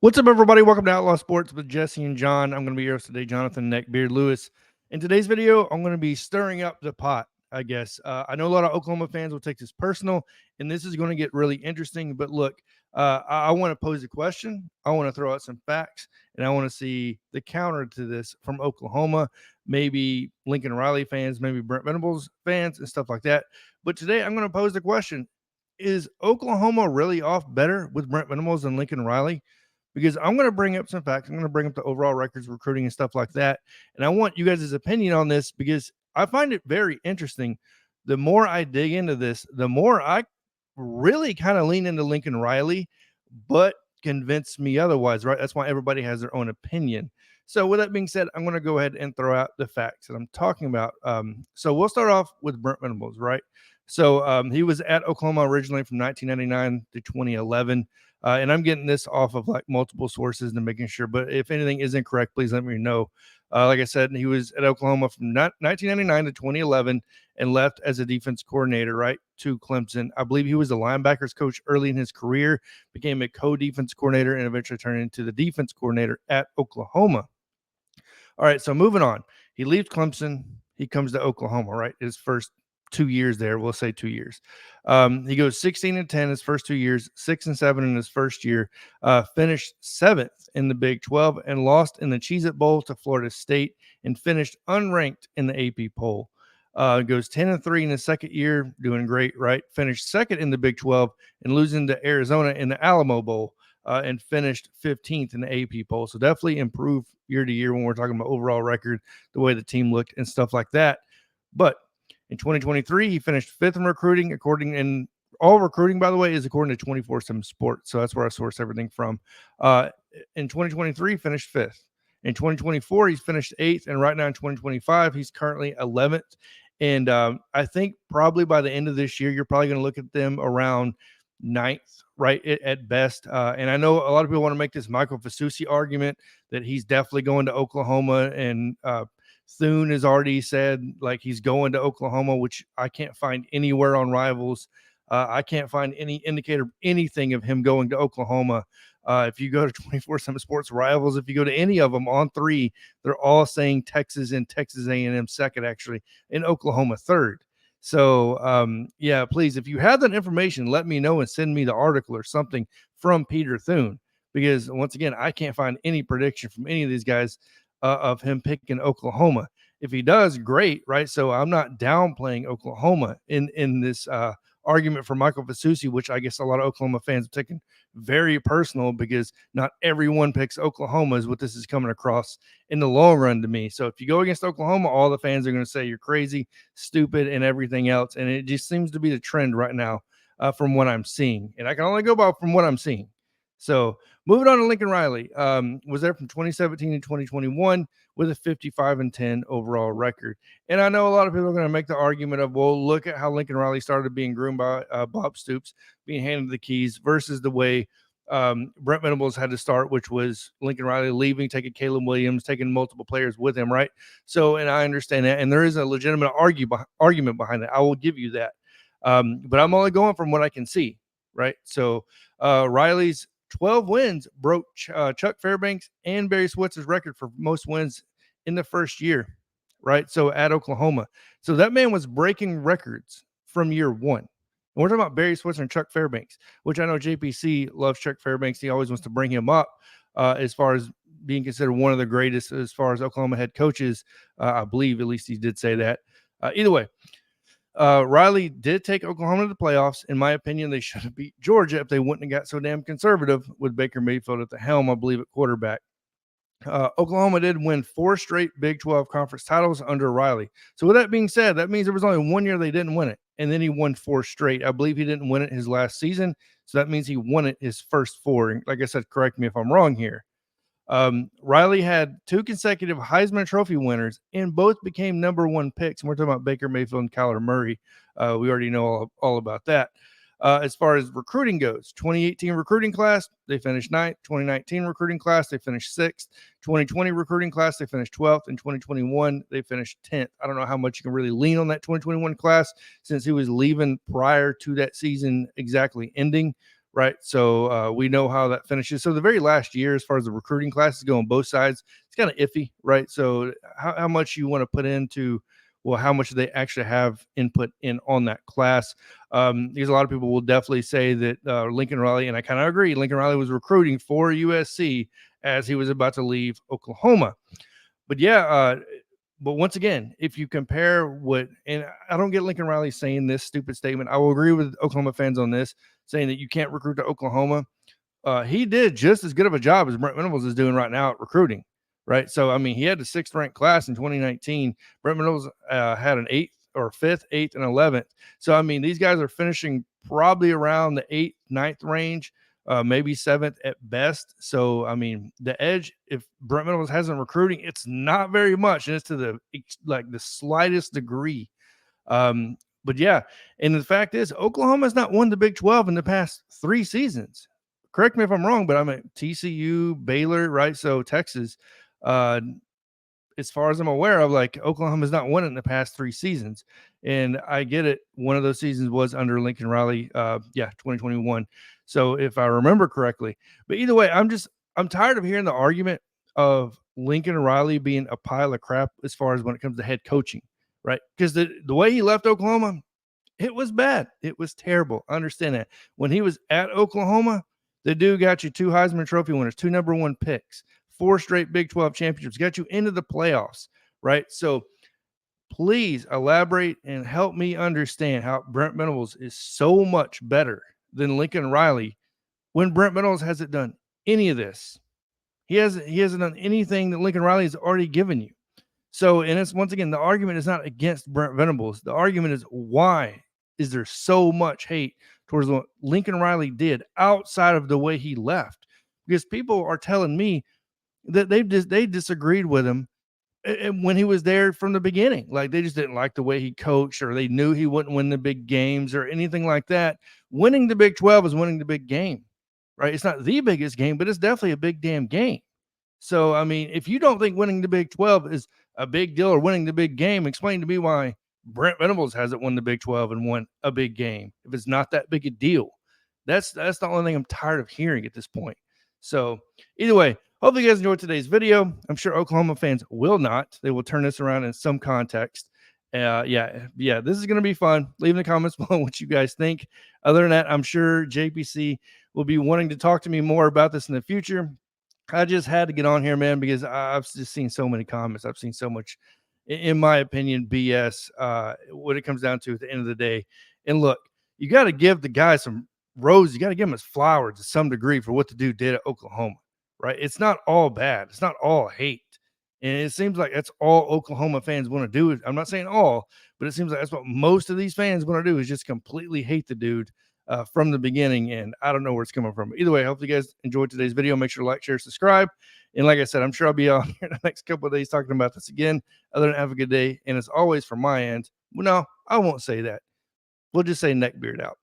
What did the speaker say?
What's up, everybody? Welcome to Outlaw Sports with Jesse and John. I'm going to be your host today, Jonathan Neckbeard Lewis. In today's video, I'm going to be stirring up the pot, I guess. I know a lot of Oklahoma fans will take this personal, and this is going to get really interesting. But look, I want to pose a question. I want to throw out some facts, and I want to see the counter to this from Oklahoma, maybe Lincoln Riley fans, maybe Brent Venables fans, and stuff like that. But today, I'm going to pose the question: is Oklahoma really off better with Brent Venables than Lincoln Riley? Because I'm going to bring up some facts. I'm going to bring up the overall records, recruiting, and stuff like that. And I want you guys' opinion on this because I find it very interesting. The more I dig into this, the more I really kind of lean into Lincoln Riley, but convince me otherwise, right? That's why everybody has their own opinion. So, with that being said, I'm going to go ahead and throw out the facts that I'm talking about. So, we'll start off with Brent Venables, right? So, he was at Oklahoma originally from 1999 to 2011. And I'm getting this off of like multiple sources and making sure, but if anything is incorrect, please let me know. Like I said, he was at Oklahoma from 1999 to 2011 and left as a defense coordinator, right, to Clemson. I believe he was the linebackers coach early in his career, became a co-defense coordinator, and eventually turned into the defense coordinator at Oklahoma. All right, so moving on. He leaves Clemson. He comes to Oklahoma, right? His first 2 years there. We'll say 2 years. He goes 16-10 his first 2 years, 6-7 in his first year, finished seventh in the Big 12 and lost in the Cheez-It Bowl to Florida State and finished unranked in the AP poll. Goes 10-3 in his second year, doing great, right? Finished second in the Big 12 and losing to Arizona in the Alamo Bowl. And finished 15th in the AP poll. So definitely improved year to year when we're talking about overall record, the way the team looked and stuff like that. But in 2023, he finished fifth in recruiting, and all recruiting, by the way, is according to 24/7 Sports. So that's where I source everything from. In 2023, finished fifth. In 2024, he's finished eighth, and right now in 2025, he's currently 11th. And I think probably by the end of this year, you're probably going to look at them around ninth, right, at best. And I know a lot of people want to make this Michael Fasusi argument that he's definitely going to Oklahoma, and Thune has already said like he's going to Oklahoma, which I can't find anywhere on Rivals. I can't find any indicator of anything of him going to Oklahoma. If you go to 24/7 Sports Rivals, if you go to any of them on three, they're all saying Texas and Texas A&M second, actually, and Oklahoma third. So, yeah, please, if you have that information, let me know and send me the article or something from Peter Thune, because once again, I can't find any prediction from any of these guys of him picking Oklahoma. If he does, great, right? So I'm not downplaying Oklahoma in this argument for Michael Fasusi, which I guess a lot of Oklahoma fans have taken very personal, because not everyone picks Oklahoma, is what this is coming across in the long run to me. So if you go against Oklahoma, all the fans are going to say you're crazy, stupid, and everything else. And it just seems to be the trend right now from what I'm seeing. And I can only go by from what I'm seeing. So moving on to Lincoln Riley, was there from 2017 to 2021 with a 55-10 overall record. And I know a lot of people are going to make the argument of, well, look at how Lincoln Riley started being groomed by Bob Stoops, being handed the keys, versus the way Brent Venables had to start, which was Lincoln Riley leaving, taking Caleb Williams, taking multiple players with him, right? So, and I understand that, and there is a legitimate argument behind that. I will give you that. But I'm only going from what I can see, right? So Riley's 12 wins broke Chuck Fairbanks and Barry Switzer's record for most wins in the first year, right? So at Oklahoma. So that man was breaking records from year one. And we're talking about Barry Switzer and Chuck Fairbanks, which I know JPC loves Chuck Fairbanks. He always wants to bring him up as far as being considered one of the greatest as far as Oklahoma head coaches. I believe at least he did say that. Either way, Riley did take Oklahoma to the playoffs. In my opinion, they should have beat Georgia if they wouldn't have got so damn conservative with Baker Mayfield at the helm, I believe, at quarterback. Oklahoma did win 4 straight Big 12 conference titles under Riley. So with that being said, that means there was only 1 year they didn't win it, and then he won 4 straight. I believe he didn't win it his last season, so that means he won it his first 4. And like I said, correct me if I'm wrong here. Riley had 2 consecutive Heisman Trophy winners, and both became number 1 picks. And we're talking about Baker Mayfield and Kyler Murray. We already know all about that. As far as recruiting goes, 2018 recruiting class, they finished 9th. 2019 recruiting class, they finished 6th. 2020 recruiting class, they finished 12th. And 2021, they finished 10th. I don't know how much you can really lean on that 2021 class since he was leaving prior to that season exactly ending, right? So we know how that finishes. So the very last year, as far as the recruiting classes go on both sides, it's kind of iffy, right? So how much you want to put into, well, how much do they actually have input in on that class? Because a lot of people will definitely say that Lincoln Riley, and I kind of agree, Lincoln Riley was recruiting for USC as he was about to leave Oklahoma. But yeah, but once again, if you compare what, and I don't get Lincoln Riley saying this stupid statement, I will agree with Oklahoma fans on this, saying that you can't recruit to Oklahoma. He did just as good of a job as Brent Venables is doing right now at recruiting, right? So, I mean, he had the sixth ranked class in 2019. Brent Venables had an eighth or fifth, eighth, and 11th. So, I mean, these guys are finishing probably around the eighth, ninth range, maybe seventh at best. So, I mean, the edge, if Brent Venables hasn't recruiting, it's not very much, and it's to the like the slightest degree. But yeah, and the fact is, Oklahoma has not won the Big 12 in the past 3 seasons. Correct me if I'm wrong, but I'm at TCU, Baylor, right? So Texas, uh, as far as I'm aware of, like Oklahoma's not won it in the past 3 seasons. And I get it. One of those seasons was under Lincoln Riley. Yeah, 2021. So if I remember correctly, but either way, I'm tired of hearing the argument of Lincoln Riley being a pile of crap as far as when it comes to head coaching, right? Because the way he left Oklahoma, it was bad. It was terrible. I understand that. When he was at Oklahoma, the dude got you 2 Heisman Trophy winners, 2 number 1 picks, 4 straight Big 12 championships, got you into the playoffs, right? So please elaborate and help me understand how Brent Venables is so much better than Lincoln Riley when Brent Venables hasn't done any of this. He hasn't done anything that Lincoln Riley has already given you. So, and it's once again, the argument is not against Brent Venables. The argument is why is there so much hate towards what Lincoln Riley did outside of the way he left? Because people are telling me that they disagreed with him when he was there from the beginning. Like they just didn't like the way he coached, or they knew he wouldn't win the big games or anything like that. Winning the Big 12 is winning the big game, right? It's not the biggest game, but it's definitely a big damn game. So, I mean, if you don't think winning the Big 12 is a big deal or winning the big game, explain to me why Brent Venables hasn't won the Big 12 and won a big game if it's not that big a deal. That's the only thing I'm tired of hearing at this point. So, either way, hopefully you guys enjoyed today's video. I'm sure Oklahoma fans will not. They will turn this around in some context. Yeah, this is going to be fun. Leave in the comments below what you guys think. Other than that, I'm sure JPC will be wanting to talk to me more about this in the future. I just had to get on here, man, because I've just seen so many comments. I've seen so much, in my opinion, BS when it comes down to at the end of the day. And look, you got to give the guy some roses. You got to give him his flowers to some degree for what the dude did at Oklahoma, right? It's not all bad. It's not all hate. And it seems like that's all Oklahoma fans want to do. I'm not saying all, but it seems like that's what most of these fans want to do is just completely hate the dude from the beginning. And I don't know where it's coming from. Either way, hopefully you guys enjoyed today's video. Make sure to like, share, subscribe. And like I said, I'm sure I'll be on here the next couple of days talking about this again. Other than have a good day. And as always, from my end, well, no, I won't say that. We'll just say neckbeard out.